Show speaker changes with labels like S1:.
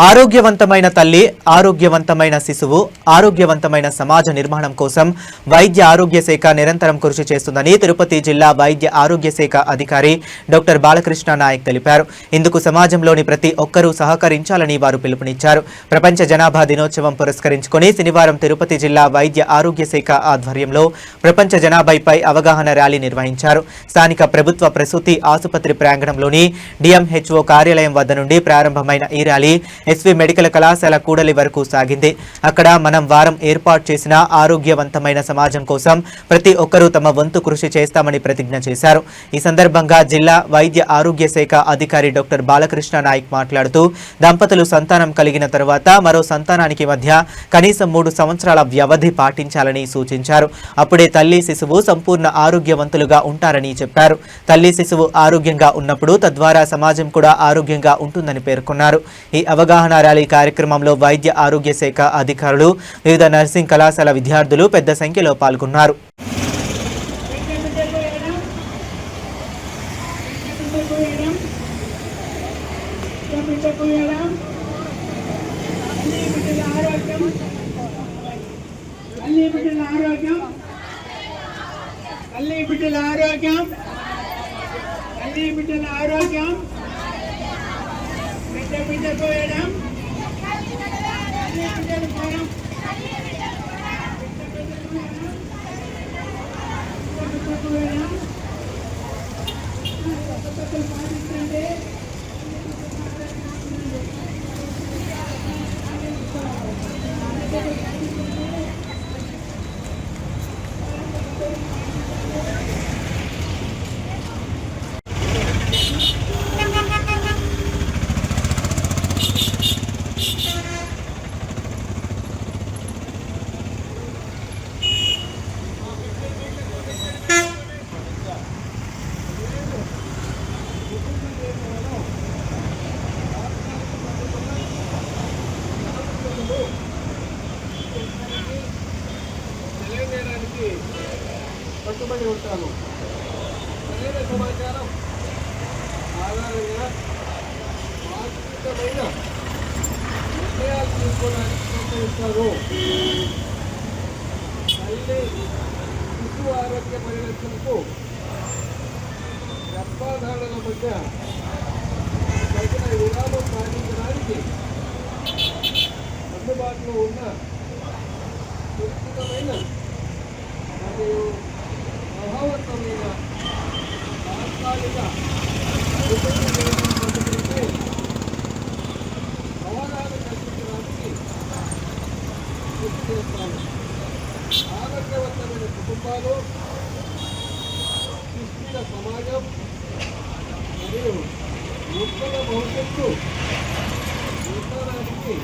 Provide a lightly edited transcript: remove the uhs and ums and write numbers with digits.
S1: ఆరోగ్యవంతమైన తల్లి, ఆరోగ్యవంతమైన శిశువు, ఆరోగ్యవంతమైన సమాజ నిర్మాణం కోసం వైద్య ఆరోగ్య శాఖ నిరంతరం కృషి చేస్తుందని తిరుపతి జిల్లా వైద్య ఆరోగ్య శాఖ అధికారి డాక్టర్ బాలకృష్ణ నాయక్ తెలిపారు. ఇందుకు సమాజంలోని ప్రతి ఒక్కరూ సహకరించాలని వారు పిలుపునిచ్చారు. ప్రపంచ జనాభా దినోత్సవం పురస్కరించుకొని శనివారం తిరుపతి జిల్లా వైద్య ఆరోగ్య శాఖ ఆధ్వర్యంలో ప్రపంచ జనాభాపై అవగాహన ర్యాలీ నిర్వహించారు. స్థానిక ప్రభుత్వ ప్రసూతి ఆసుపత్రి ప్రాంగణంలోని డిఎంహెచ్ఓ కార్యాలయం వద్ద నుండి ప్రారంభమైన ఈ ర్యాలీ ఎస్వి మెడికల్ కళాశాల కూడలి వరకు సాగింది. అక్కడ మనం వారం ఏర్పాటు చేసిన ఆరోగ్యవంతమైన సమాజం కోసం ప్రతి ఒక్కరూ తమ వంతు కృషి చేస్తామని ప్రతిజ్ఞ చేశారు. ఈ సందర్భంగా జిల్లా వైద్య ఆరోగ్య శాఖ అధికారి డాక్టర్ బాలకృష్ణ నాయక్ మాట్లాడుతూ దంపతులు సంతానం కలిగిన తర్వాత మరో సంతానానికి మధ్య కనీసం 3 సంవత్సరాల వ్యవధి పాటించాలని సూచించారు. అప్పుడే తల్లి శిశువు సంపూర్ణ ఆరోగ్యవంతులుగా ఉంటారని చెప్పారు. తల్లి శిశువు ఆరోగ్యంగా ఉన్నప్పుడు తద్వారా సమాజం కూడా ఆరోగ్యంగా ఉంటుందని పేర్కొన్నారు. ఈ అవగాహన ర్యాలీ కార్యక్రమంలో వైద్య ఆరోగ్య శాఖ అధికారులు, వివిధ నర్సింగ్ కళాశాల విద్యార్థులు పెద్ద సంఖ్యలో పాల్గొన్నారు.
S2: కట్టుబడి ఉంటాను. సరైన సమాచారం ఆధారంగా వాస్తవికమైన నిర్ణయాలు తీసుకోవడానికి ప్రోత్సహిస్తారు. తల్లి శిశువు ఆరోగ్య పరిరక్షణకు గర్భధారణల మధ్య తగిన విరామం పాటించడానికి అందుబాటులో ఉన్న సురక్షితమైన మరియు ప్రభావవంతమైన తాత్కాలిక పద్ధతులపై అవగాహన కల్పించడానికి కృషి చేస్తాను. ఆరోగ్యవంతమైన కుటుంబాలు, సుస్థిర సమాజం మరియు ఉత్తమ భవిష్యత్తు నిర్మాణానికి